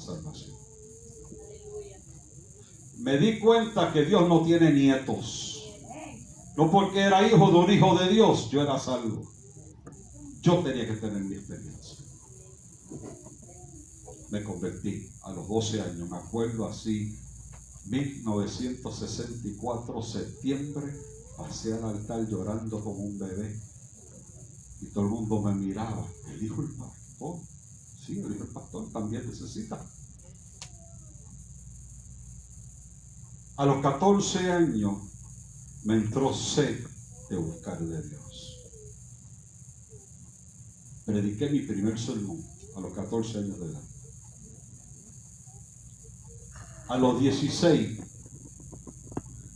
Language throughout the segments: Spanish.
salvación. Me di cuenta que Dios no tiene nietos. No porque era hijo de un hijo de Dios, yo era salvo. Yo tenía que tener mi experiencia. Me convertí a los 12 años, me acuerdo así, 1964, septiembre, pasé al altar llorando como un bebé. Y todo el mundo me miraba. El hijo del pastor. Sí, el hijo del pastor también necesita. A los 14 años me entró sed de buscar de Dios. Prediqué mi primer sermón a los 14 años de edad. A los 16,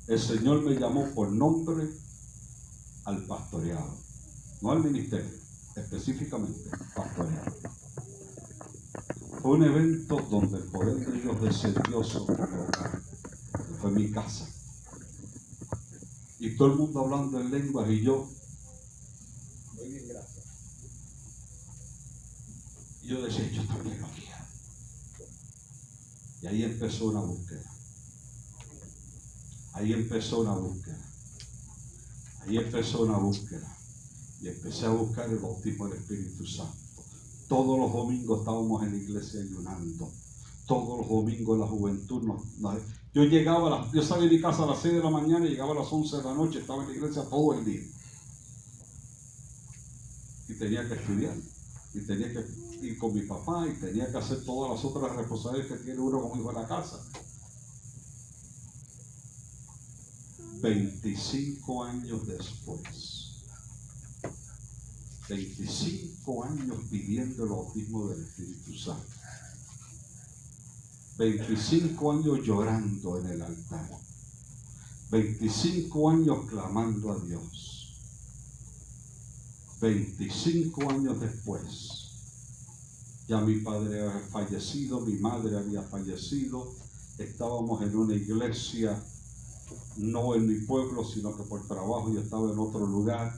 el Señor me llamó por nombre al pastoreado, no al ministerio, específicamente pastoreado. Fue un evento donde el poder de Dios descendió sobre mi hogar. Fue mi casa. Y todo el mundo hablando en lenguas y yo, muy bien, gracias. Y yo decía, yo también lo quiero. Y ahí empezó una búsqueda. Ahí empezó una búsqueda. Ahí empezó una búsqueda. Y empecé a buscar el bautismo del Espíritu Santo. Todos los domingos estábamos en la iglesia ayunando. Todos los domingos la juventud yo llegaba, yo salí de mi casa a las 6 de la mañana y llegaba a las 11 de la noche, estaba en la iglesia todo el día. Y tenía que estudiar. Y tenía que ir con mi papá y tenía que hacer todas las otras responsabilidades que tiene uno como hijo de la casa. 25 años después, 25 años pidiendo el bautismo del Espíritu Santo, 25 años llorando en el altar, 25 años clamando a Dios, 25 años después, ya mi padre había fallecido, mi madre había fallecido, estábamos en una iglesia, no en mi pueblo, sino que por trabajo yo estaba en otro lugar.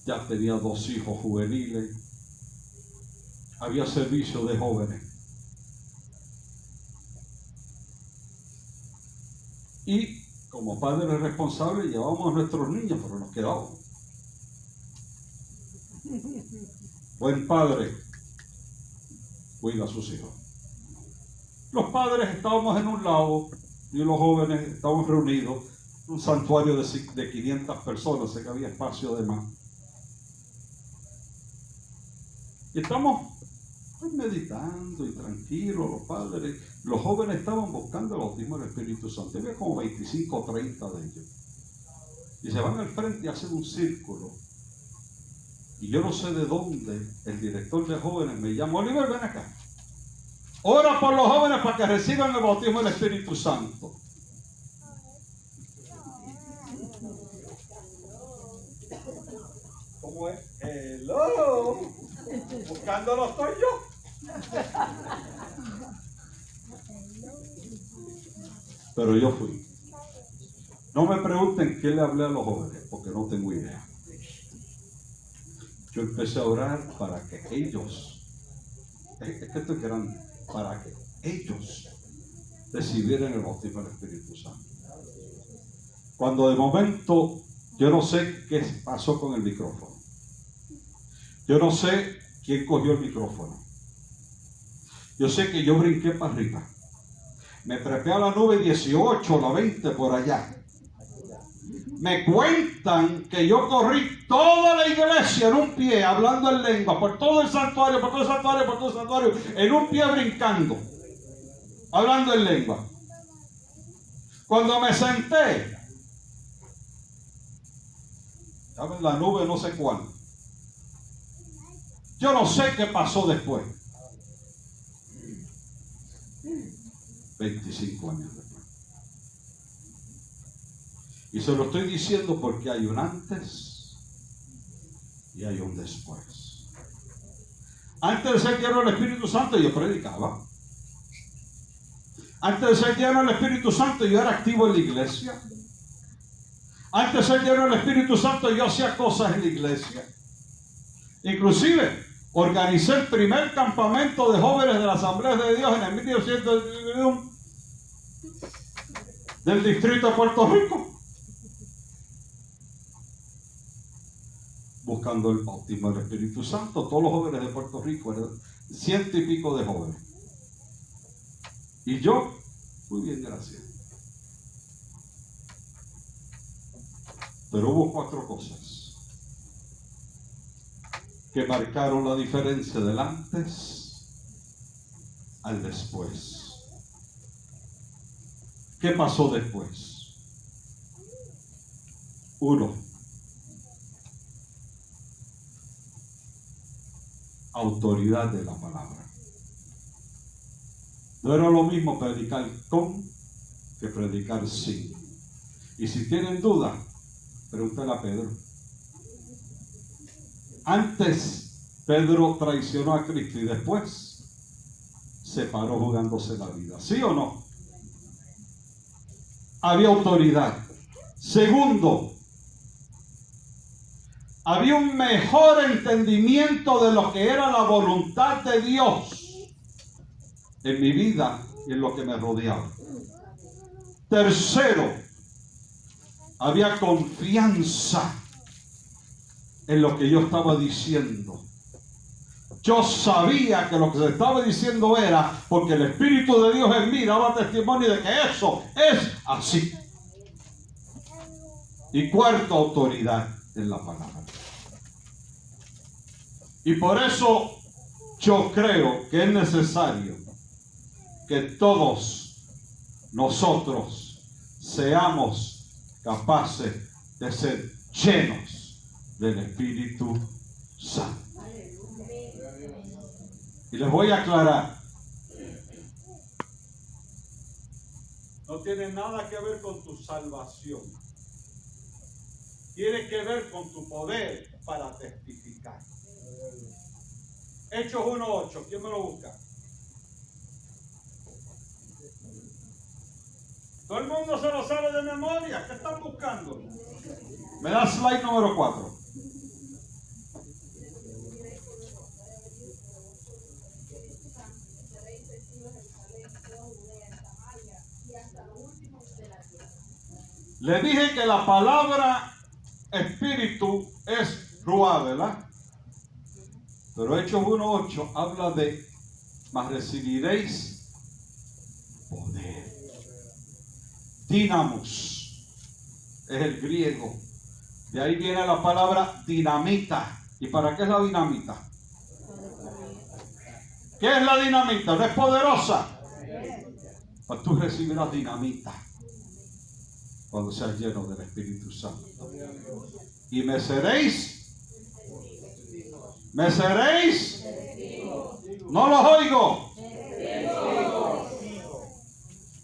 Ya tenía 2 hijos juveniles, había servicio de jóvenes. Y como padres responsables llevábamos a nuestros niños, pero nos quedábamos. Buen padre cuida a sus hijos. Los padres estábamos en un lado y los jóvenes estábamos reunidos en un santuario de 500 personas, sé que había espacio de más. Y estamos meditando y tranquilos los padres. Los jóvenes estaban buscando el bautismo del Espíritu Santo. Había como 25 o 30 de ellos. Y se van al frente y hacen un círculo. Y yo no sé de dónde el director de jóvenes me llama: Oliver, ven acá. Ora por los jóvenes para que reciban el bautismo del Espíritu Santo. ¿Cómo es? Hello. Buscándolo estoy yo. Pero yo fui. No me pregunten qué le hablé a los jóvenes, porque no tengo idea. Yo empecé a orar para que ellos, es que esto es grande, para que ellos recibieran el bautismo del Espíritu Santo. Cuando de momento, yo no sé qué pasó con el micrófono. Yo no sé quién cogió el micrófono. Yo sé que yo brinqué para arriba. Me trepé a la nube 18, la 20 por allá. Me cuentan que yo corrí toda la iglesia en un pie, hablando en lengua, por todo el santuario, por todo el santuario, por todo el santuario, en un pie brincando, hablando en lengua. Cuando me senté, estaba en la nube no sé cuál. Yo no sé qué pasó después. 25 años después. Y se lo estoy diciendo porque hay un antes y hay un después. Antes de ser lleno del Espíritu Santo yo predicaba. Antes de ser lleno del Espíritu Santo yo era activo en la iglesia. Antes de ser lleno del Espíritu Santo yo hacía cosas en la iglesia. Inclusive Organicé el primer campamento de jóvenes de la Asamblea de Dios en el 1991 del distrito de Puerto Rico, buscando el bautismo del Espíritu Santo. Todos los jóvenes de Puerto Rico, eran 100 y pico de jóvenes, y yo, muy bien, gracias. Pero hubo 4 cosas que marcaron la diferencia del antes al después. ¿Qué pasó después? 1. Autoridad de la palabra. No era lo mismo predicar con que predicar sin. Y si tienen duda, pregúntale a Pedro. Antes Pedro traicionó a Cristo y después se paró jugándose la vida. ¿Sí o no? Había autoridad. Segundo, había un mejor entendimiento de lo que era la voluntad de Dios en mi vida y en lo que me rodeaba. Tercero, había confianza en lo que yo estaba diciendo. Yo sabía que lo que se estaba diciendo era porque el Espíritu de Dios en mí daba testimonio de que eso es así. Y cuarto, autoridad en la palabra. Y por eso yo creo que es necesario que todos nosotros seamos capaces de ser llenos del Espíritu Santo. Y les voy a aclarar. No tiene nada que ver con tu salvación. Tiene que ver con tu poder para testificar. Hechos 1:8. ¿Quién me lo busca? Todo el mundo se lo sabe de memoria. ¿Qué están buscando? Me da slide número 4. Le dije que la palabra espíritu es ruá, ¿verdad? Pero Hechos 1:8 habla de mas recibiréis poder. Dinamos es el griego. De ahí viene la palabra dinamita. ¿Y para qué es la dinamita? ¿Qué es la dinamita? ¿No es poderosa? Pues tú recibirás dinamita cuando seas lleno del Espíritu Santo. Y me seréis. ¿Me seréis? No los oigo.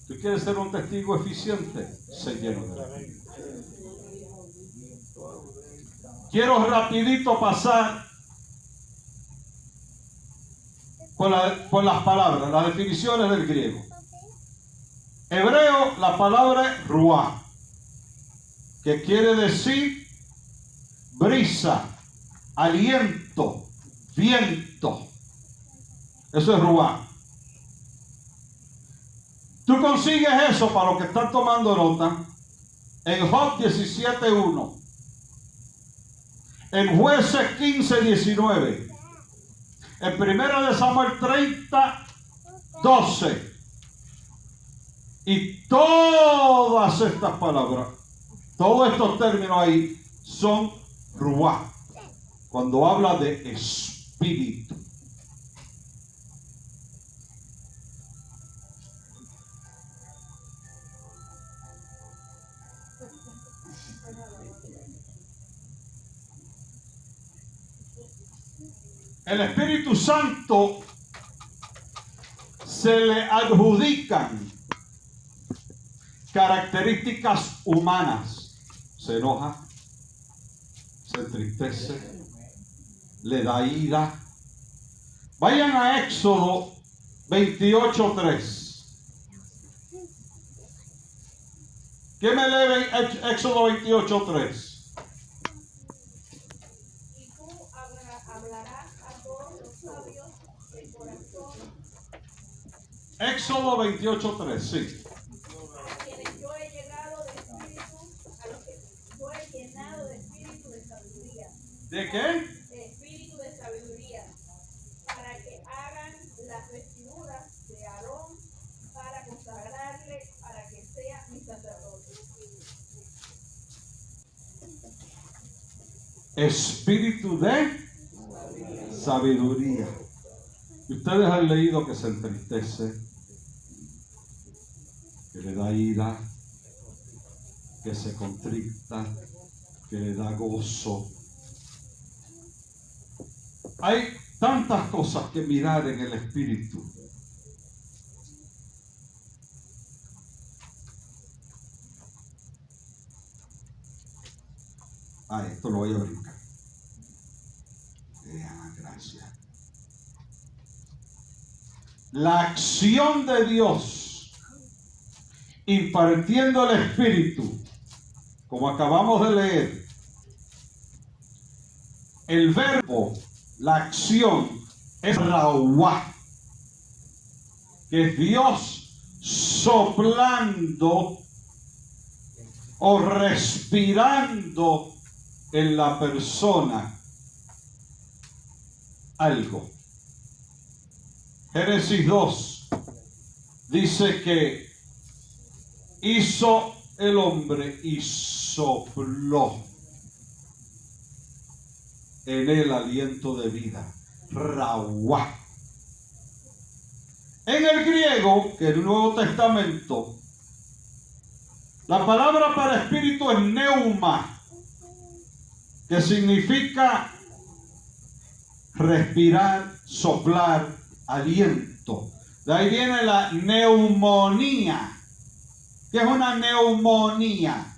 ¿Tú quieres ser un testigo eficiente? Sé lleno del Espíritu. Quiero rapidito pasar por las palabras, las definiciones del griego. Hebreo, la palabra es ruá, que quiere decir brisa, aliento, viento. Eso es ruá. Tú consigues eso, para los que están tomando nota, en Job 17:1, en Jueces 15:19, en 1 Samuel 30:12, y todas estas palabras, todos estos términos ahí son ruá, cuando habla de espíritu. El Espíritu Santo se le adjudican características humanas. Se enoja, se entristece, le da ira. Vayan a Éxodo 28:3. ¿Qué me lee Éxodo 28:3? Éxodo 28:3, sí. A quienes yo he llegado de espíritu, a los que yo he llenado de espíritu de sabiduría. ¿De qué? De espíritu de sabiduría, para que hagan las vestiduras de Aarón, para consagrarle, para que sea mi sacerdote. Espíritu de sabiduría. Y ustedes han leído que se entristece, que le da ira, que se contricta, que le da gozo. Hay tantas cosas que mirar en el espíritu. Esto lo voy a brincar. Gracias. La acción de Dios impartiendo el espíritu, como acabamos de leer, el verbo, la acción es Raúah, que es Dios soplando o respirando en la persona algo. Génesis 2 dice que hizo el hombre y sopló en él aliento de vida. Raúah. En el griego, que es el Nuevo Testamento, la palabra para espíritu es neuma, que significa respirar, soplar, aliento. De ahí viene la neumonía. ¿Qué es una neumonía?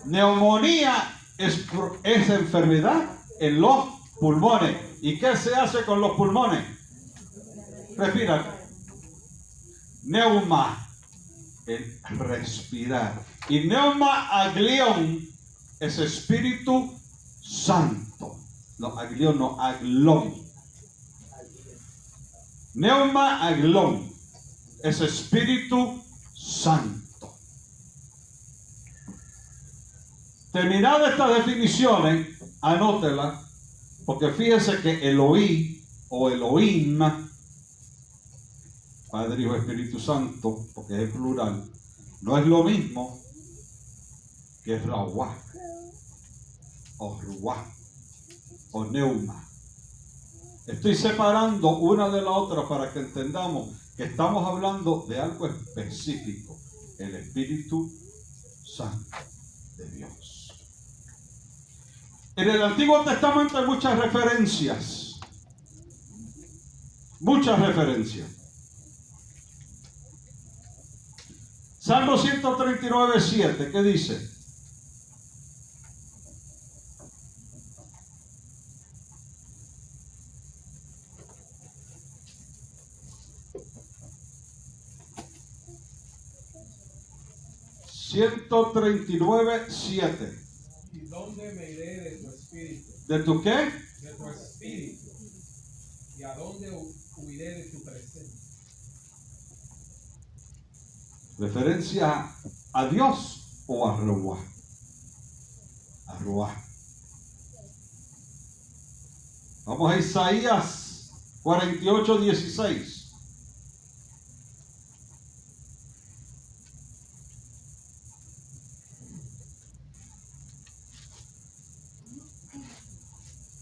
Neumonía es enfermedad en los pulmones. ¿Y qué se hace con los pulmones? Respirar. Neuma, el respirar. Y neuma aglión es Espíritu Santo. No, aglión, no, aglón. Neuma aglón es Espíritu Santo. Terminadas estas definiciones, anótelas, porque fíjense que Elohim o Elohim, Padre, Hijo, Espíritu Santo, porque es el plural, no es lo mismo que Raúah o Ruah o Neuma. Estoy separando una de la otra para que entendamos que estamos hablando de algo específico, el Espíritu Santo de Dios. En el Antiguo Testamento hay muchas referencias. Muchas referencias. Salmo 139:7, ¿qué dice? (139:7). ¿Y dónde me iré de tu espíritu? ¿De tu qué? De tu espíritu. ¿Y a dónde huiré de tu presencia? ¿Referencia a Dios o a Ruah? A Ruah. Vamos a Isaías 48:16.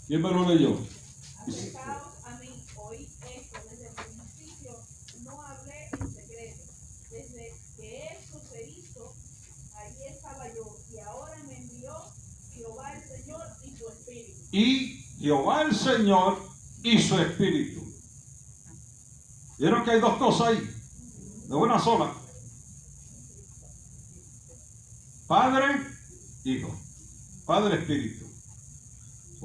¿Quién me lo leyó? Acercaos a mí, oíd esto, desde el principio no hablé en secreto, desde que esto se hizo, allí estaba yo, y ahora me envió Jehová el Señor y su Espíritu. Y Jehová el Señor y su Espíritu. ¿Vieron que hay dos cosas ahí? De una sola. Padre, Hijo. Padre, Espíritu.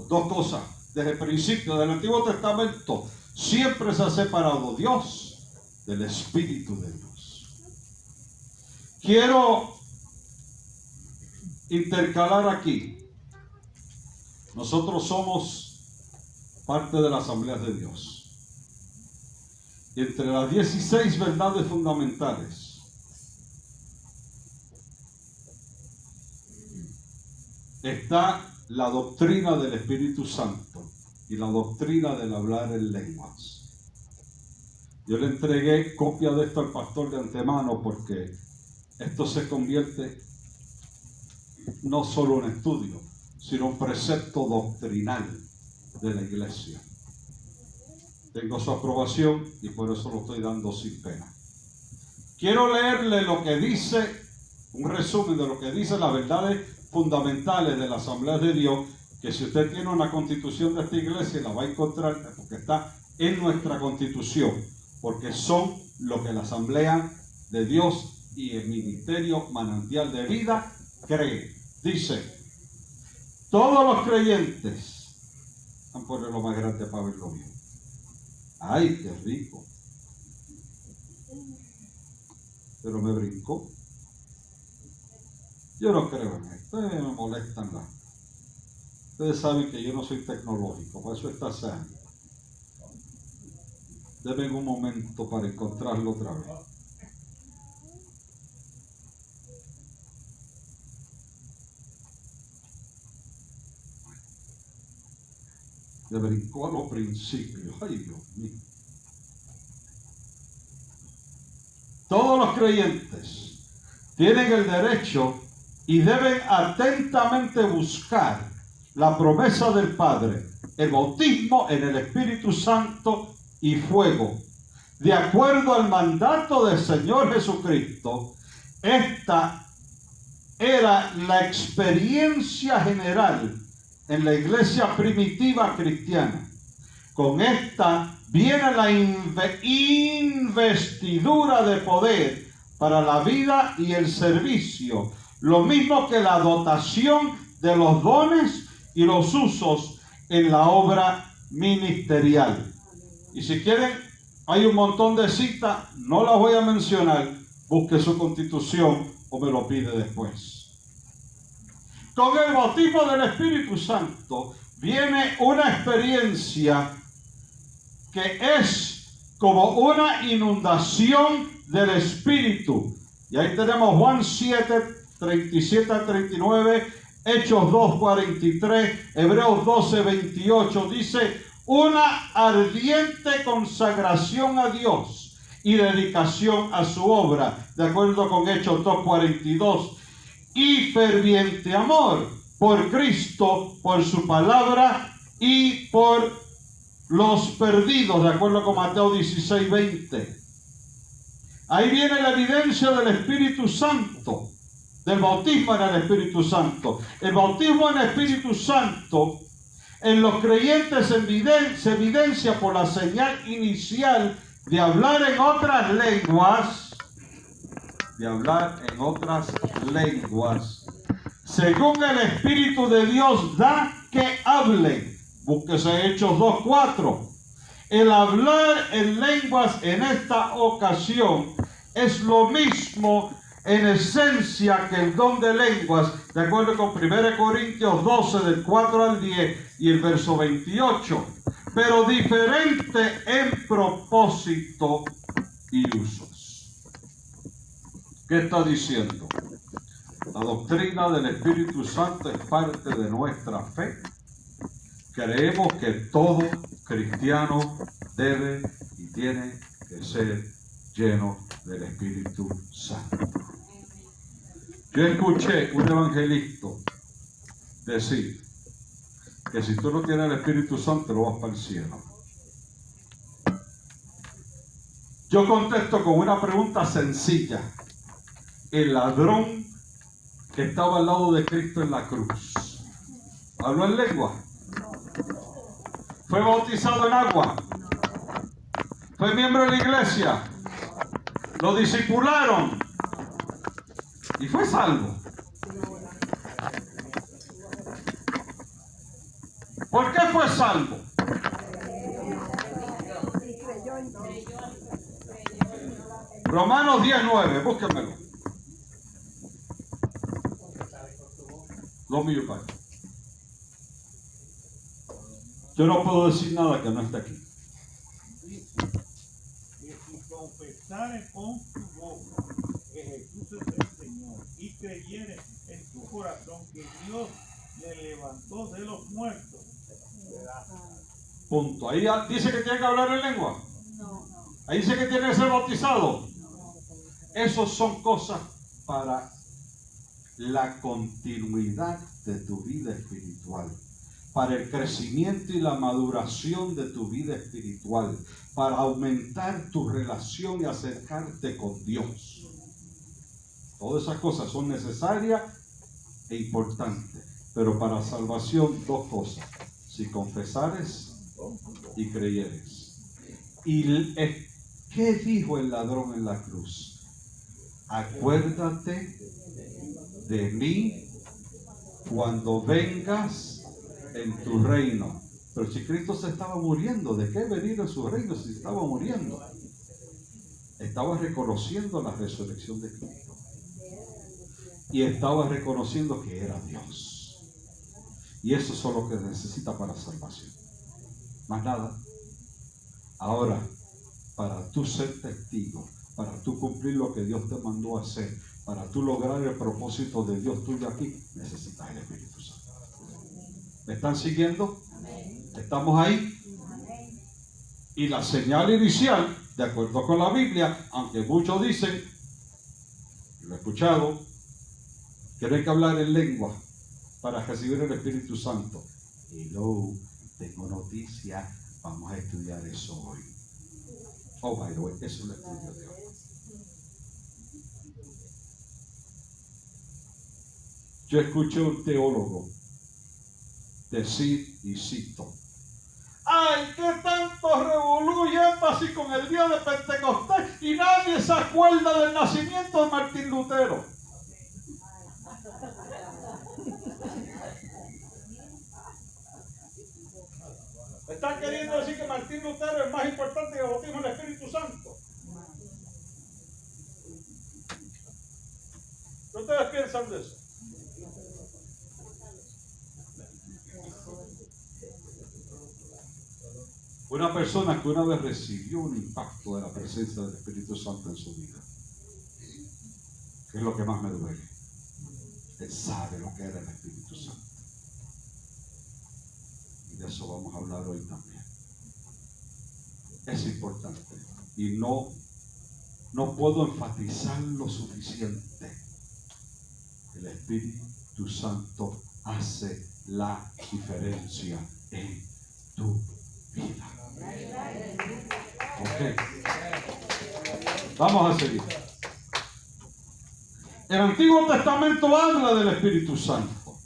Dos cosas. Desde el principio del Antiguo Testamento siempre se ha separado Dios del Espíritu de Dios. Quiero intercalar aquí. Nosotros somos parte de la Asamblea de Dios. Y entre las 16 verdades fundamentales está la doctrina del Espíritu Santo y la doctrina del hablar en lenguas. Yo le entregué copia de esto al pastor de antemano porque esto se convierte no solo en estudio, sino un precepto doctrinal de la iglesia. Tengo su aprobación y por eso lo estoy dando sin pena. Quiero leerle lo que dice, un resumen de lo que dice las verdades fundamentales de la Asamblea de Dios, que si usted tiene una constitución de esta iglesia la va a encontrar porque está en nuestra constitución, porque son lo que la Asamblea de Dios y el Ministerio Manantial de Vida cree. Dice: todos los creyentes, vamos a poner lo más grande para verlo bien. ¡Ay, qué rico! Pero me brincó. Yo no creo en esto, me molestan las. Ustedes saben que yo no soy tecnológico, por eso está sano. Denme un momento para encontrarlo otra vez. Me brincó a los principios. Ay, Dios mío. Todos los creyentes tienen el derecho y deben atentamente buscar la promesa del Padre, el bautismo en el Espíritu Santo y fuego. De acuerdo al mandato del Señor Jesucristo, esta era la experiencia general en la iglesia primitiva cristiana. Con esta viene la investidura de poder para la vida y el servicio, lo mismo que la dotación de los dones y los usos en la obra ministerial. Y si quieren, hay un montón de citas, no las voy a mencionar, busque su constitución o me lo pide después. Con el bautismo del Espíritu Santo viene una experiencia que es como una inundación del Espíritu. Y ahí tenemos Juan 7, 37 a 39, Hechos 2, 43, Hebreos 12, 28. Dice: una ardiente consagración a Dios y dedicación a su obra, de acuerdo con Hechos 2, 42. Y ferviente amor por Cristo, por su palabra y por los perdidos, de acuerdo con Mateo 16, 20. Ahí viene la evidencia del Espíritu Santo, del bautismo en el Espíritu Santo. El bautismo en el Espíritu Santo en los creyentes se evidencia por la señal inicial de hablar en otras lenguas, según el Espíritu de Dios da que hablen. Búsquese Hechos 2:4. El hablar en lenguas en esta ocasión es lo mismo en esencia que el don de lenguas, de acuerdo con 1 Corintios 12, del 4 al 10 y el verso 28, pero diferente en propósito y usos. ¿Qué está diciendo? La doctrina del Espíritu Santo es parte de nuestra fe. Creemos que todo cristiano debe y tiene que ser lleno del Espíritu Santo. Yo escuché un evangelista decir que si tú no tienes el Espíritu Santo no vas para el cielo. Yo contesto con una pregunta sencilla. El ladrón que estaba al lado de Cristo en la cruz, ¿habló en lengua? ¿Fue bautizado en agua? ¿Fue miembro de la iglesia? ¿Lo discipularon? ¿Y fue salvo? ¿Por qué fue salvo? Romanos 10:9, búsquenmelo. Lo mío, Padre. Yo no puedo decir nada que no esté aquí. Dice que si confesares con tu boca que Jesús es el Señor y creyeres en tu corazón que Dios le levantó de los muertos, serás salvo. Punto. Ahí dice que tiene que hablar en lengua. No. Ahí dice que tiene que ser bautizado. Esas son cosas para la continuidad de tu vida espiritual, para el crecimiento y la maduración de tu vida espiritual, para aumentar tu relación y acercarte con Dios. Todas esas cosas son necesarias e importantes, pero para salvación dos cosas: si confesares y creyeres. ¿Y qué dijo el ladrón en la cruz? Acuérdate de mí cuando vengas en tu reino. Pero si Cristo se estaba muriendo, ¿de qué venir en su reino si estaba muriendo? Estaba reconociendo la resurrección de Cristo y estaba reconociendo que era Dios. Y eso es lo que necesita para salvación, más nada. Ahora, para tú ser testigo, para tú cumplir lo que Dios te mandó a hacer, para tú lograr el propósito de Dios tuyo aquí, necesitas el Espíritu Santo. ¿Me están siguiendo? ¿Estamos ahí? Y la señal inicial, de acuerdo con la Biblia, aunque muchos dicen, lo he escuchado, que no hay que hablar en lengua para recibir el Espíritu Santo. Y luego tengo noticia, vamos a estudiar eso hoy. Oh, by the way, eso es un estudio de hoy. Yo escuché a un teólogo decir, y cito: ¡ay, qué tanto revolú y énfasis con el día de Pentecostés! Y nadie se acuerda del nacimiento de Martín Lutero. ¿Están queriendo decir que Martín Lutero es más importante que el bautismo en el Espíritu Santo? ¿Qué ustedes piensan de eso? Una persona que una vez recibió un impacto de la presencia del Espíritu Santo en su vida, que es lo que más me duele, él sabe lo que era el Espíritu Santo. Y de eso vamos a hablar hoy también. Es importante y no puedo enfatizar lo suficiente. El Espíritu Santo hace la diferencia en tu vida. Ok. Vamos a seguir. El Antiguo Testamento habla del Espíritu Santo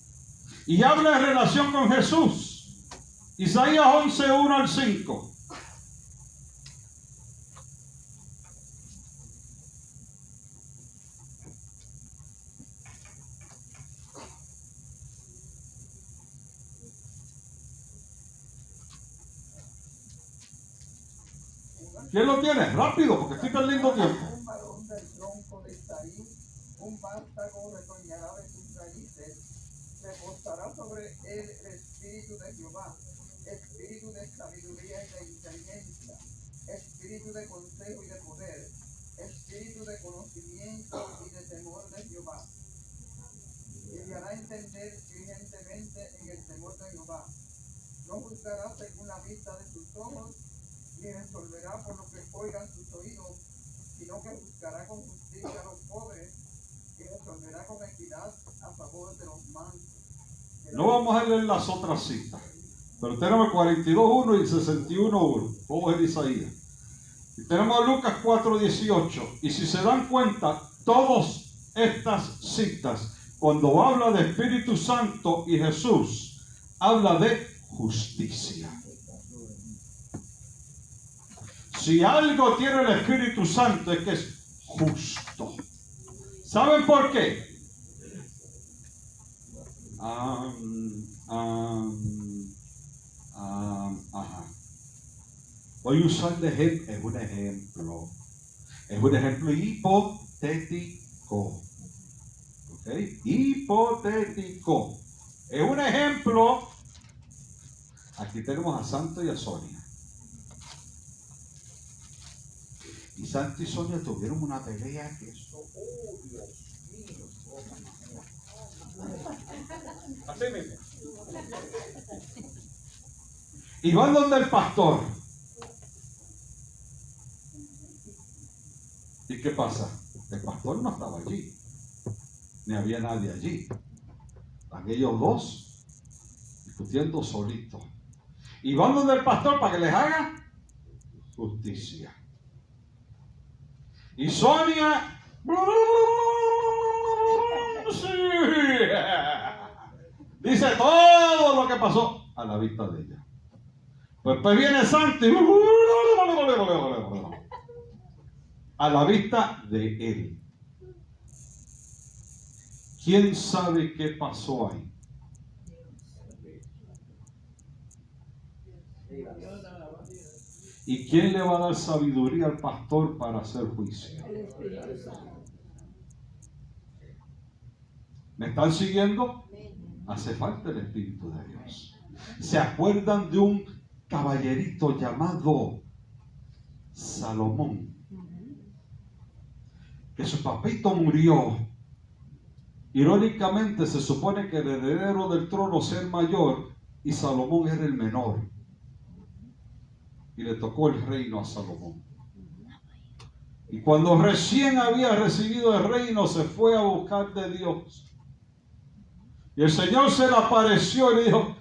y habla en relación con Jesús. Isaías 11, 1 al 5. ¿Quién lo tiene? Rápido, porque estoy perdiendo tiempo. Un varón del tronco de Isaí, un vástago retoñará de sus raíces, reposará sobre él el espíritu de Jehová, espíritu de sabiduría y de inteligencia, espíritu de consejo y de poder, espíritu de conocimiento y de temor de Jehová. Y le hará entender diligentemente en el temor de Jehová. No juzgará según la vista de sus ojos, ni resolverá por lo que oigan sus oídos, sino que buscará con justicia a los pobres y resolverá con equidad a favor de los mansos. No vamos a leer las otras citas, pero tenemos el 42.1 y el 61.1, como es Isaías. Y tenemos Lucas 4.18. Y si se dan cuenta, todas estas citas, cuando habla de Espíritu Santo y Jesús, habla de justicia. Si algo tiene el Espíritu Santo es que es justo. ¿Saben por qué? Voy a usar de ejemplo, es un ejemplo hipotético. ¿Ok? Hipotético. Es un ejemplo Aquí tenemos a Santo y a Sonia. Y Santo y Sonia tuvieron una pelea que eso, oh Dios mío, así mismo. Y van donde el pastor. ¿Y qué pasa? El pastor no estaba allí, ni había nadie allí. Están ellos dos discutiendo solitos. Y van donde el pastor para que les haga justicia. Y Sonia, dice todo lo que pasó a la vista de ella. Pues viene Santo y a la vista de él. ¿Quién sabe qué pasó ahí? ¿Y quién le va a dar sabiduría al pastor para hacer juicio? ¿Me están siguiendo? Hace falta el Espíritu de Dios. ¿Se acuerdan de un caballerito llamado Salomón? Que su papito murió. Irónicamente se supone que el heredero del trono sea el mayor y Salomón era el menor. Y le tocó el reino a Salomón. Y cuando recién había recibido el reino, se fue a buscar de Dios. Y el Señor se le apareció y le dijo: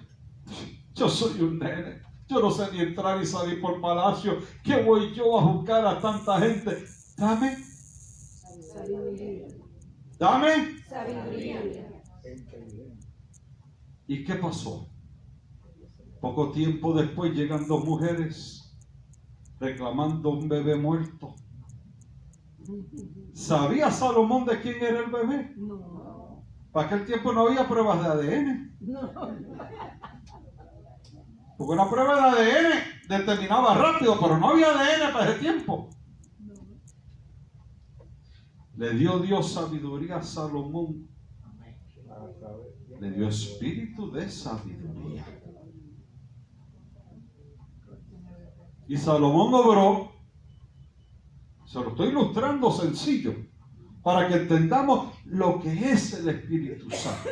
yo soy un nene, yo no sé ni entrar y salir por palacio. ¿Qué voy yo a buscar a tanta gente? Dame sabiduría. Dame sabiduría. ¿Y qué pasó? Poco tiempo después llegan dos mujeres reclamando un bebé muerto. ¿Sabía Salomón de quién era el bebé? No. Para aquel tiempo no había pruebas de ADN. No. Porque una prueba de ADN determinaba rápido, pero no había ADN para ese tiempo. No. Le dio Dios sabiduría a Salomón. Le dio espíritu de sabiduría. Y Salomón obró. Se lo estoy ilustrando sencillo para que entendamos lo que es el Espíritu Santo.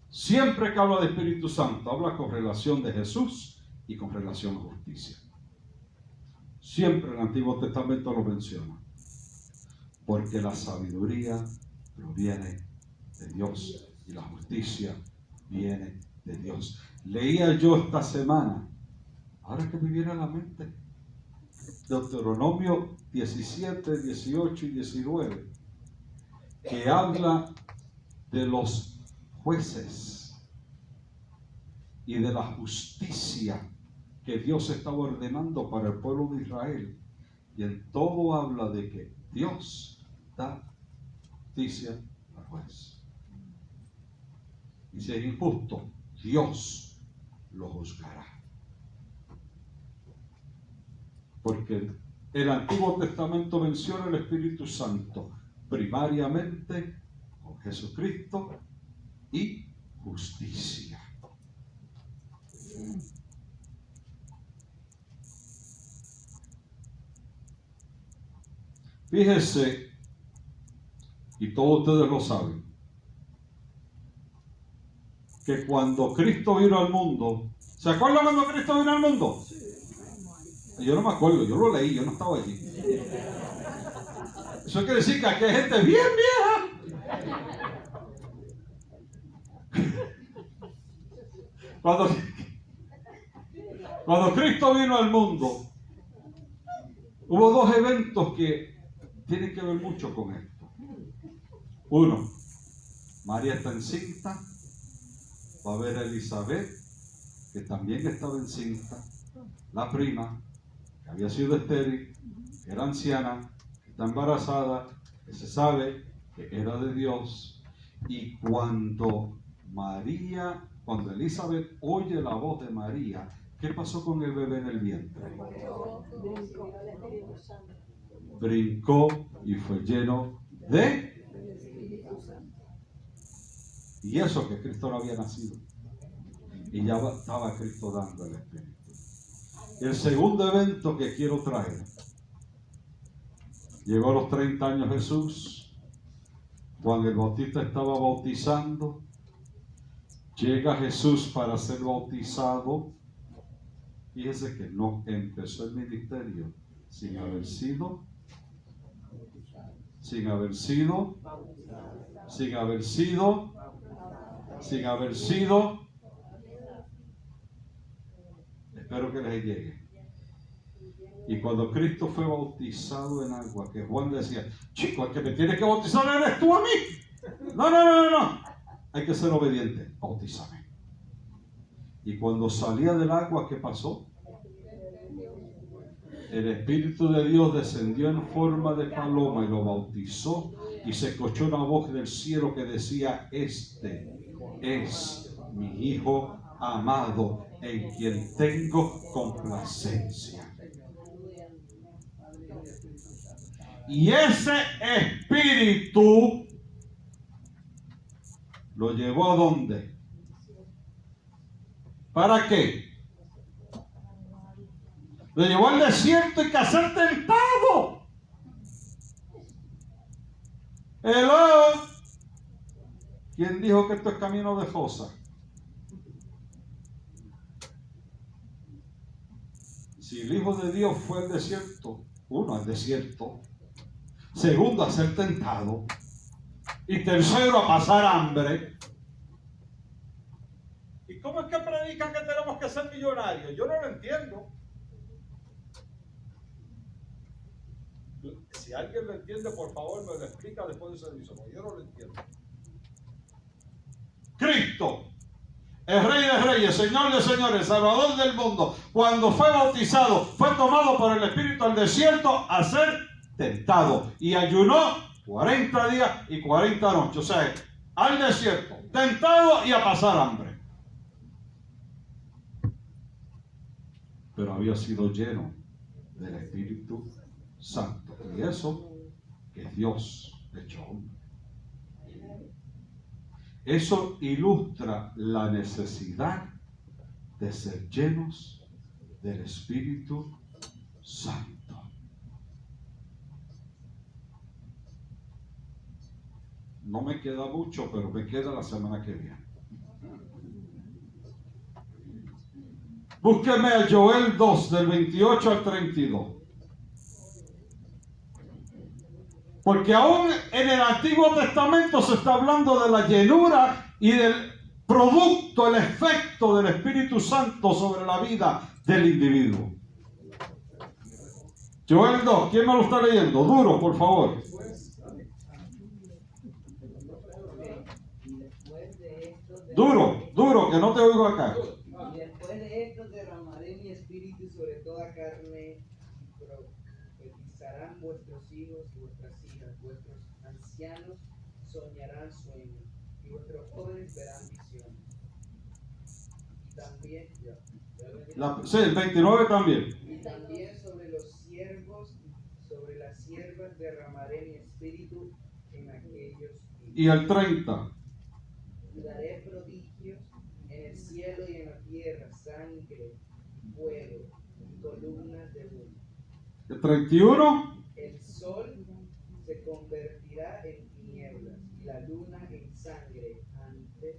Siempre que habla de Espíritu Santo, habla con relación de Jesús y con relación a justicia. Siempre el Antiguo Testamento lo menciona. Porque la sabiduría proviene de Dios y la justicia viene de Dios. Leía yo esta semana, ahora que me viene a la mente, Deuteronomio 17, 18 y 19, que habla de los jueces y de la justicia que Dios estaba ordenando para el pueblo de Israel. Y en todo habla de que Dios da justicia al juez. Y si es injusto, Dios lo juzgará. Porque el Antiguo Testamento menciona el Espíritu Santo primariamente con Jesucristo y justicia. Fíjese, y todos ustedes lo saben, que cuando Cristo vino al mundo, ¿se acuerdan cuando Cristo vino al mundo? Yo no me acuerdo, yo lo leí, yo no estaba allí. Eso quiere decir que aquí hay gente bien vieja. Cuando Cristo vino al mundo, hubo dos eventos que tienen que ver mucho con esto. Uno, María está encinta, va a ver a Elizabeth, que también estaba encinta, la prima, que había sido estéril, que era anciana, que está embarazada, que se sabe que era de Dios. Y cuando Elizabeth oye la voz de María, ¿qué pasó con el bebé en el vientre? Brincó y fue lleno de... Y eso que Cristo no había nacido. Y ya estaba Cristo dando el Espíritu. Y el segundo evento que quiero traer. Llegó a los 30 años Jesús. Juan el Bautista estaba bautizando. Llega Jesús para ser bautizado. Fíjese que no empezó el ministerio sin haber sido espero que les llegue. Y cuando Cristo fue bautizado en agua, que Juan decía, chico, el que me tiene que bautizar eres tú a mí. No. Hay que ser obediente. Bautízame. Y cuando salía del agua, ¿qué pasó? El Espíritu de Dios descendió en forma de paloma y lo bautizó, y se escuchó una voz del cielo que decía, este es mi Hijo amado, en quien tengo complacencia. Y ese Espíritu lo llevó ¿a dónde? ¿Para qué? Lo llevó al desierto y que a ser tentado. Hello. ¿Quién dijo que esto es camino de fosa? Si el Hijo de Dios fue al desierto, uno, al desierto. Segundo, a ser tentado. Y tercero, a pasar hambre. ¿Y cómo es que predican que tenemos que ser millonarios? Yo no lo entiendo. Si alguien lo entiende, por favor, me lo explica después del servicio, porque yo no lo entiendo. Cristo, el Rey de Reyes, Señor de Señores, Salvador del mundo, cuando fue bautizado, fue tomado por el Espíritu al desierto a ser tentado. Y ayunó 40 días y 40 noches. O sea, al desierto, tentado y a pasar hambre. Pero había sido lleno del Espíritu Santo. Y eso que Dios hecho hombre. Eso ilustra la necesidad de ser llenos del Espíritu Santo. No me queda mucho, pero me queda la semana que viene. Búsqueme a Joel 2, del 28 al 32. Porque aún en el Antiguo Testamento se está hablando de la llenura y del producto, el efecto del Espíritu Santo sobre la vida del individuo. Joel 2, ¿quién me lo está leyendo? Duro, por favor. Duro, que no te oigo acá. Y después de esto derramaré mi espíritu sobre toda carne, profetizarán vuestros hijos y vuestras hijas, vuestros ancianos soñarán sueños, y vuestros jóvenes verán visiones. Y también, Sí, el 29 también. Y también sobre los siervos y sobre las siervas derramaré mi espíritu en aquellos días. Y el 30. Y daré prodigios en el cielo y en la tierra, sangre, fuego y columnas de humo. El 31. El sol se convertirá en tinieblas y la luna en sangre antes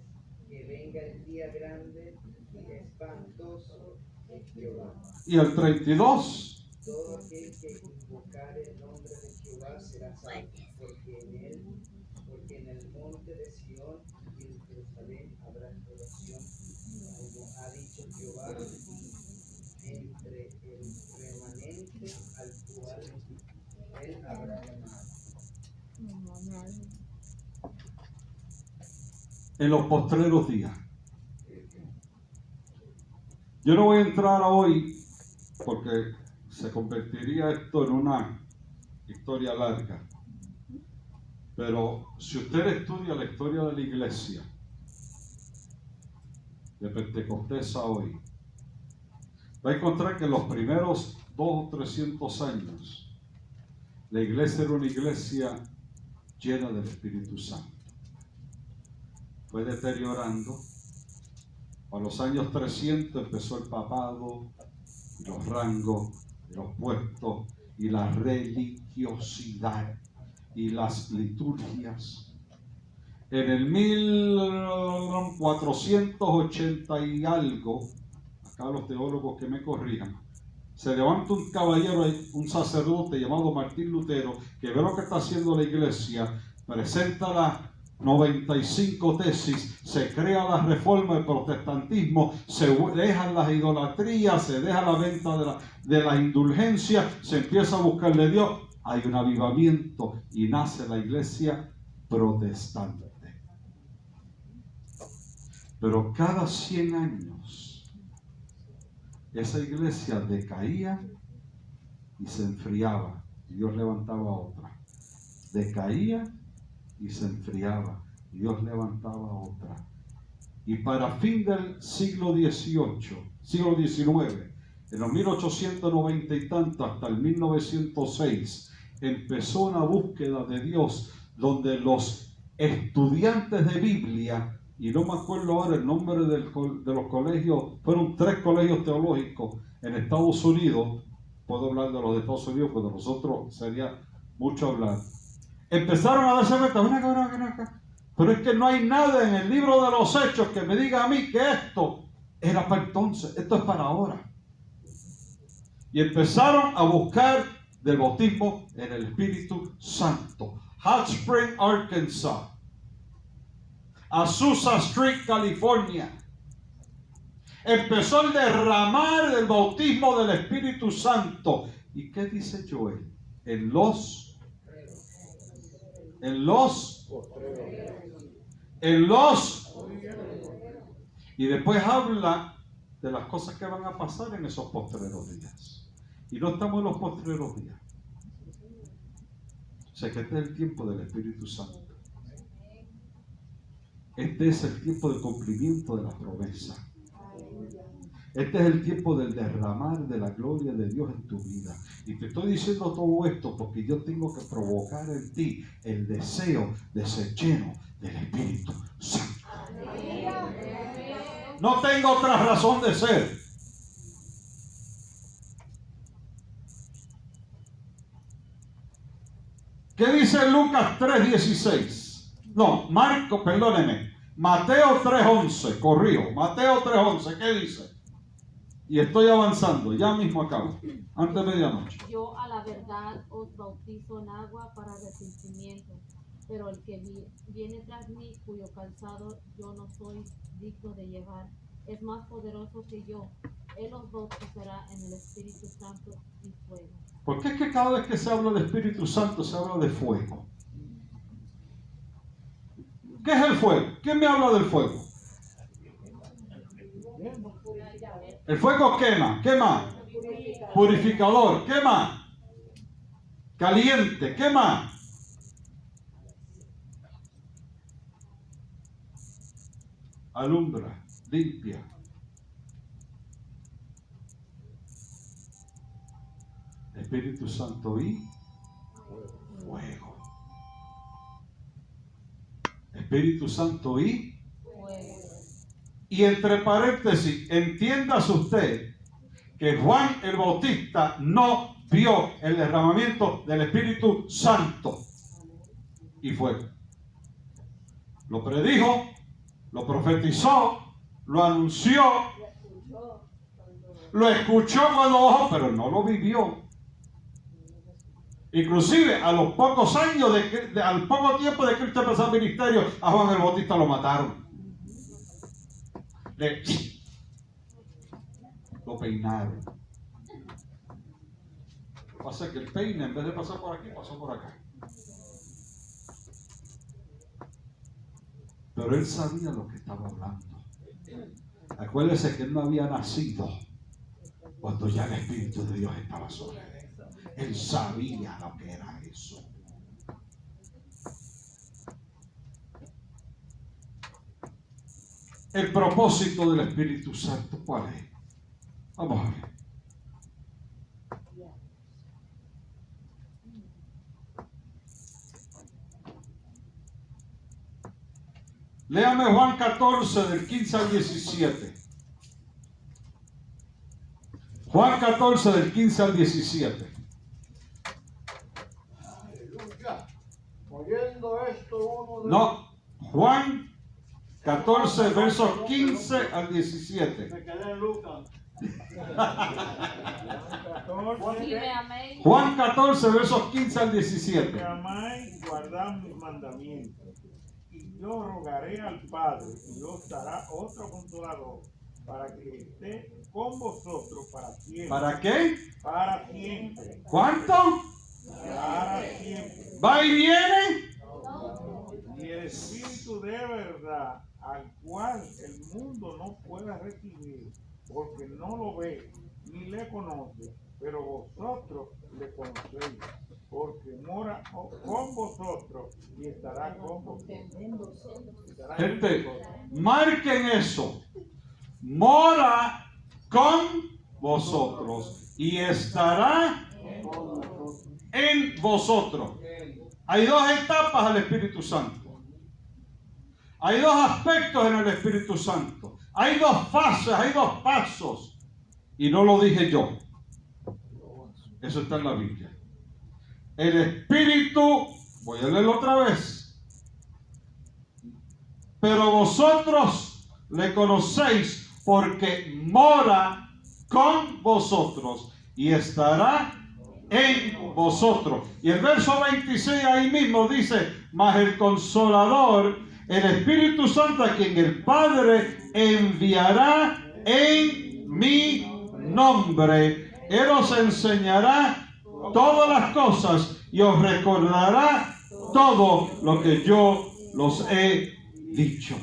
que venga el día grande y espantoso de Jehová. Y el 32. Todo aquel que invocare el nombre de Jehová será salvo, porque en el monte de Sión y en Jerusalén habrá salvación, como ha dicho Jehová, entre el remanente al cual él habrá llamado. En los postreros días. Yo no voy a entrar hoy porque se convertiría esto en una historia larga. Pero si usted estudia la historia de la iglesia, de Pentecostés a hoy, va a encontrar que en los primeros 200 o 300 años, la iglesia era una iglesia llena del Espíritu Santo. fue deteriorando. A los años 300 empezó el papado, y los rangos, y los puestos, y la religiosidad, y las liturgias. En el 1480 y algo, acá los teólogos que me corrijan, se levanta un caballero, un sacerdote llamado Martín Lutero, que ve lo que está haciendo la iglesia, presenta las 95 tesis, se crea la reforma del protestantismo, se dejan las idolatrías, se deja la venta de la indulgencia, se empieza a buscarle Dios, hay un avivamiento y nace la iglesia protestante. Pero cada 100 años esa iglesia decaía y se enfriaba, y Dios levantaba otra. Decaía y se enfriaba, y Dios levantaba otra. Y para fin del siglo XIX, en los 1890 y tanto hasta el 1906, empezó una búsqueda de Dios donde los estudiantes de Biblia, y no me acuerdo ahora el nombre de los colegios, fueron 3 colegios teológicos en Estados Unidos. Puedo hablar de los de Estados Unidos, pero de nosotros sería mucho hablar. Empezaron a darse cuenta, pero es que no hay nada en el libro de los Hechos que me diga a mí que esto era para entonces, esto es para ahora. Y empezaron a buscar del bautismo en el Espíritu Santo. Hot Spring, Arkansas. Azusa Street, California. Empezó el derramar del bautismo del Espíritu Santo. ¿Y qué dice Joel? Y después habla de las cosas que van a pasar en esos postreros días. Y no estamos en los postreros días. O sea que este es el tiempo del Espíritu Santo. Este es el tiempo del cumplimiento de la promesa. Este es el tiempo del derramar de la gloria de Dios en tu vida. Y te estoy diciendo todo esto porque yo tengo que provocar en ti el deseo de ser lleno del Espíritu Santo. No tengo otra razón de ser. ¿Qué dice Lucas 3:16? No, Mateo 3:11, corrijo. Mateo 3:11, ¿qué dice? Y estoy avanzando, ya mismo acabo, antes de medianoche. Yo a la verdad os bautizo en agua para arrepentimiento, pero el que viene tras mí, cuyo calzado yo no soy digno de llevar, es más poderoso que yo. Él os bautizará en el Espíritu Santo y fuego. ¿Por qué es que cada vez que se habla de Espíritu Santo se habla de fuego? ¿Qué es el fuego? ¿Quién me habla del fuego? El fuego quema, ¿qué más? Purificador, ¿qué más? Caliente, ¿qué más? Alumbra, limpia. Espíritu Santo y fuego. Espíritu Santo y Fuego. Y entre paréntesis, entiéndase usted que Juan el Bautista no vio el derramamiento del Espíritu Santo y fuego. Lo predijo, lo profetizó, lo anunció, lo escuchó cuando bajó, pero no lo vivió. Inclusive a los pocos años, al poco tiempo de Cristo empezó el ministerio, a Juan el Bautista lo mataron. Lo peinaron. Pasa que el peine, en vez de pasar por aquí, pasó por acá. Pero él sabía lo que estaba hablando. Acuérdese que él no había nacido cuando ya el Espíritu de Dios estaba sobre él. Él sabía lo que era eso. El propósito del Espíritu Santo, ¿cuál es? Vamos a ver. Léame Juan 14 del 15 al 17. Juan 14 del 15 al 17. Aleluya. Oyendo esto uno de No, Juan 14 versos 15 al 17. Me quedé en Lucas. Y me améis. Juan 14 versos 15 al Me 17. amáis, guardad mis mandamientos. Y yo rogaré al Padre y os dará otro consolador para que esté con vosotros para siempre. ¿Para qué? Para siempre. ¿Cuánto? Para siempre. ¿Va y viene? Y el Espíritu de verdad, al cual el mundo no puede recibir, porque no lo ve ni le conoce, pero vosotros le conocéis, porque mora con vosotros y estará con vosotros. Estará en Gente, vosotros. marquen eso. Mora con vosotros y estará en vosotros. Hay dos etapas al Espíritu Santo. Hay dos aspectos en el Espíritu Santo. Hay dos fases, hay dos pasos. Y no lo dije yo. Eso está en la Biblia. El Espíritu, voy a leerlo otra vez. Pero vosotros le conocéis porque mora con vosotros y estará en vosotros. Y el verso 26 ahí mismo dice, mas el Consolador, el Espíritu Santo, a quien el Padre enviará en mi nombre, Él os enseñará todas las cosas y os recordará todo lo que yo los he dicho.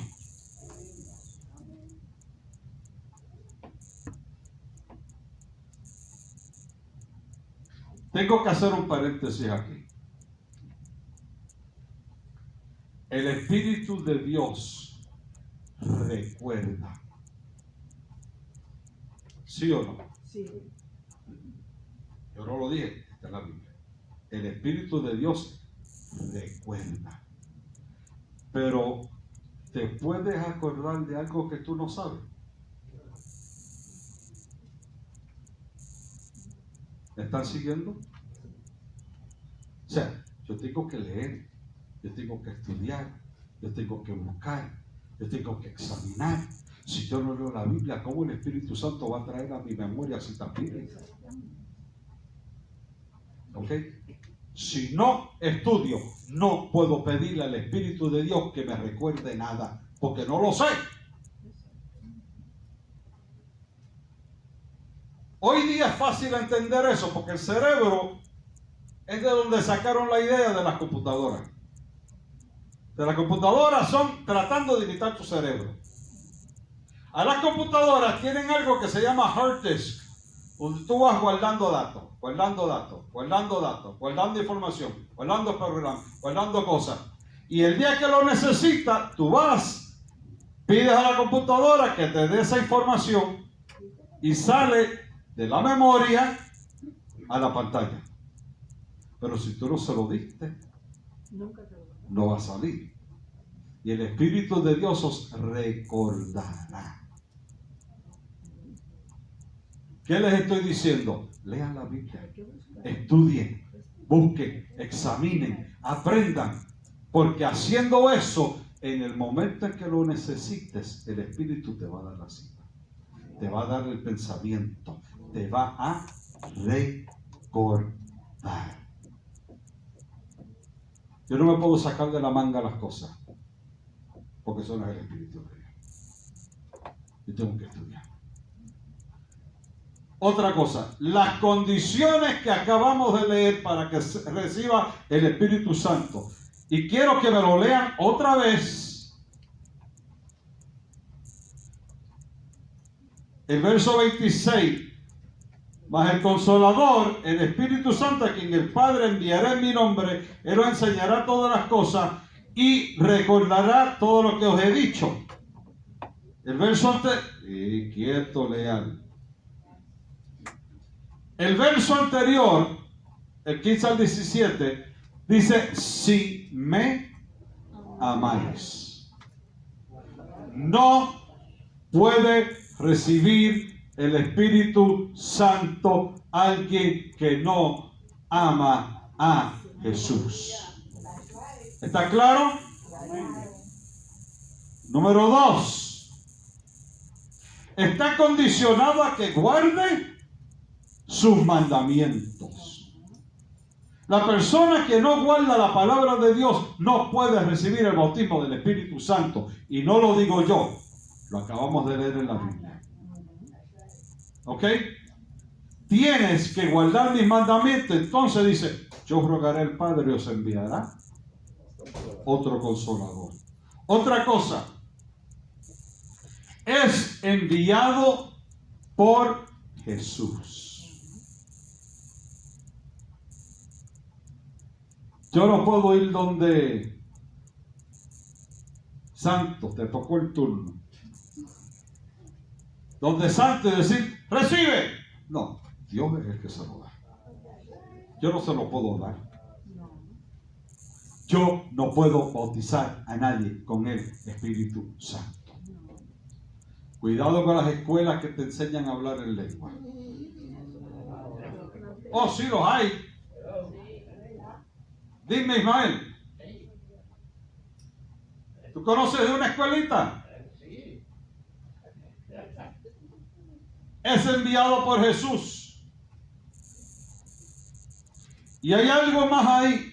Tengo que hacer un paréntesis aquí. El Espíritu de Dios recuerda. ¿Sí o no? Sí. Yo no lo dije, está en la Biblia. El Espíritu de Dios recuerda. Pero, ¿te puedes acordar de algo que tú no sabes? ¿Me están siguiendo? O sea, yo tengo que leer, yo tengo que estudiar, yo tengo que buscar, yo tengo que examinar. Si yo no leo la Biblia, ¿cómo el Espíritu Santo va a traer a mi memoria citas bíblicas? ¿Ok? Si no estudio, no puedo pedirle al Espíritu de Dios que me recuerde nada, porque no lo sé. Hoy día es fácil entender eso, porque el cerebro es de donde sacaron la idea de las computadoras. De las computadoras son tratando de imitar tu cerebro. A las computadoras tienen algo que se llama hard disk, donde tú vas guardando datos, guardando información, guardando programas, guardando cosas. Y el día que lo necesitas, tú vas, pides a la computadora que te dé esa información y sale de la memoria a la pantalla. Pero si tú no se lo diste, no va a salir. Y el Espíritu de Dios os recordará. ¿Qué les estoy diciendo? Lean la Biblia, estudien, busquen, examinen, aprendan. Porque haciendo eso, en el momento en que lo necesites, el Espíritu te va a dar la cita. Te va a dar el pensamiento. Te va a recordar. Yo no me puedo sacar de la manga las cosas, porque eso no es el Espíritu de Dios. Yo tengo que estudiar. Otra cosa, las condiciones que acabamos de leer para que reciba el Espíritu Santo. Y quiero que me lo lean otra vez. El verso 26. Mas el Consolador, el Espíritu Santo, a quien el Padre enviará en mi nombre, Él os enseñará todas las cosas y recordará todo lo que os he dicho. El verso anterior, quieto, leal. El verso anterior, el 15 al 17, dice, si me amáis. No puede recibir el Espíritu Santo alguien que no ama a Jesús. ¿Está claro? Número 2. Está condicionado a que guarde sus mandamientos. La persona que no guarda la palabra de Dios no puede recibir el bautismo del Espíritu Santo. Y no lo digo yo, lo acabamos de leer en la Biblia. ¿Ok? Tienes que guardar mis mandamientos. Entonces dice, yo rogaré al Padre y os enviará otro consolador. Otra cosa, es enviado por Jesús. Yo no puedo ir donde Santo, te tocó el turno. Donde Santo y decir, recibe. No, Dios es el que se lo da. Yo no se lo puedo dar. Yo no puedo bautizar a nadie con el Espíritu Santo. Cuidado con las escuelas que te enseñan a hablar en lengua. Oh, sí los hay. Dime, Ismael. ¿Tú conoces de una escuelita? Es enviado por Jesús. Y hay algo más ahí.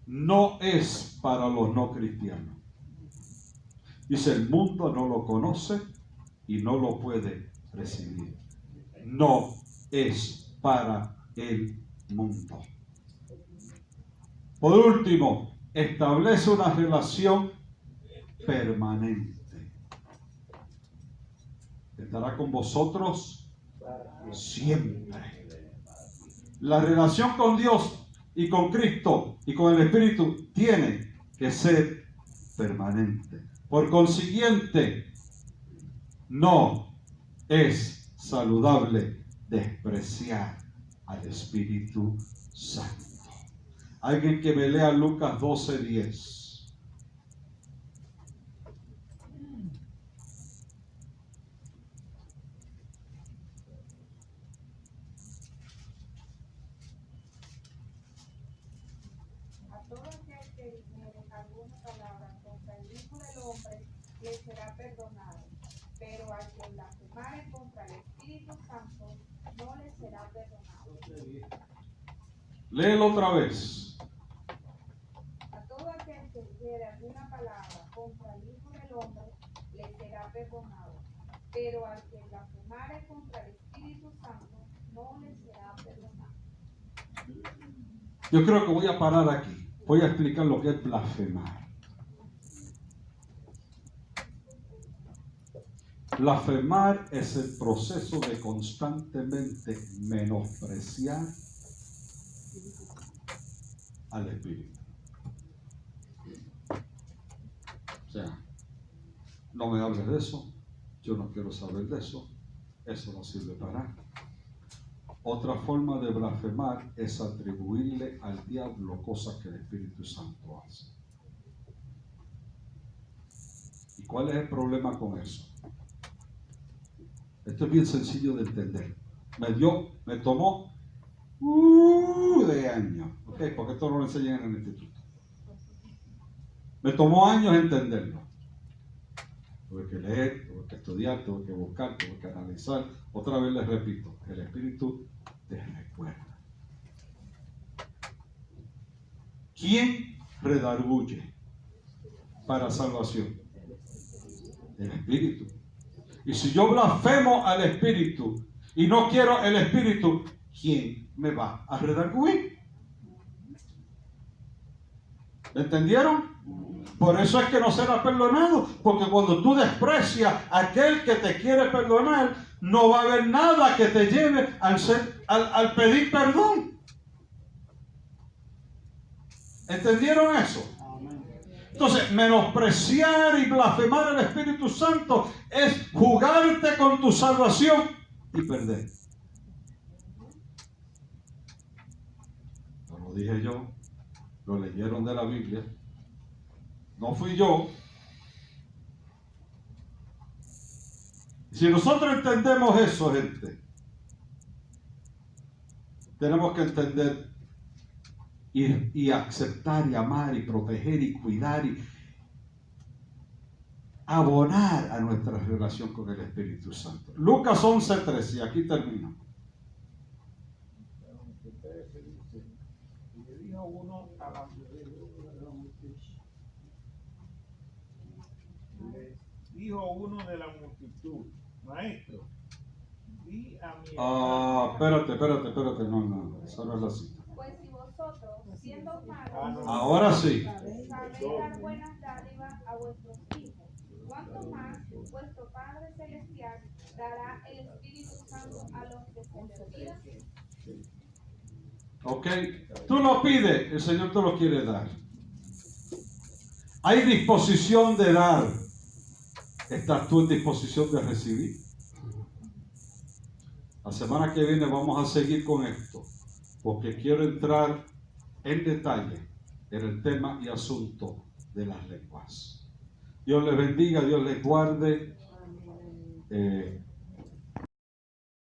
No es para los no cristianos. Dice, el mundo no lo conoce y no lo puede recibir. No es para el mundo. Por último, establece una relación permanente. Estará con vosotros siempre. La relación con Dios y con Cristo y con el Espíritu tiene que ser permanente. Por consiguiente, no es saludable despreciar al Espíritu Santo. Alguien que me lea Lucas 12:10. A todo aquel que dijere alguna palabra contra el Hijo del Hombre le será perdonado, pero al que blasfemare contra el Espíritu Santo no le será perdonado. Léelo otra vez. A todo aquel que dijere alguna palabra contra el Hijo del Hombre le será perdonado, pero al que blasfemare contra el Espíritu Santo no le será perdonado. Yo creo que voy a parar aquí. Voy a explicar lo que es blasfemar. Blasfemar es el proceso de constantemente menospreciar al Espíritu. O sea, no me hables de eso, yo no quiero saber de eso, eso no sirve para nada. Otra forma de blasfemar es atribuirle al diablo cosas que el Espíritu Santo hace. ¿Y cuál es el problema con eso? Esto es bien sencillo de entender. Me tomó de años, ¿ok? Porque esto no lo enseñan en el instituto. Me tomó años entenderlo. Tuve que leer, tuve que estudiar, tuve que buscar, tuve que analizar. Otra vez les repito, el Espíritu te recuerda. ¿Quién redarguye para salvación? El Espíritu. Y si yo blasfemo al Espíritu y no quiero el Espíritu, ¿quién me va a redarguir? ¿Entendieron? Por eso es que no será perdonado, porque cuando tú desprecias a aquel que te quiere perdonar, no va a haber nada que te lleve al pedir perdón. ¿Entendieron eso? Entonces, menospreciar y blasfemar al Espíritu Santo es jugarte con tu salvación y perder. No lo dije yo, lo leyeron de la Biblia. no fui yo. Si nosotros entendemos eso, gente, tenemos que entender y aceptar y amar y proteger y cuidar y abonar a nuestra relación con el Espíritu Santo. Lucas 11:13, y aquí termino. Y le dijo uno a la dijo uno de la multitud, maestro, di a mi Espérate, no, eso no es la cita. Pues si vosotros, siendo malos, Ahora sí. sabéis dar buenas dádivas a vuestros hijos, ¿cuánto más vuestro Padre Celestial dará el Espíritu Santo a los que se le pidan? Ok, tú lo pides, el Señor te lo quiere dar. Hay disposición de dar. ¿Estás tú en disposición de recibir? La semana que viene vamos a seguir con esto, porque quiero entrar en detalle en el tema y asunto de las lenguas. Dios les bendiga, Dios les guarde.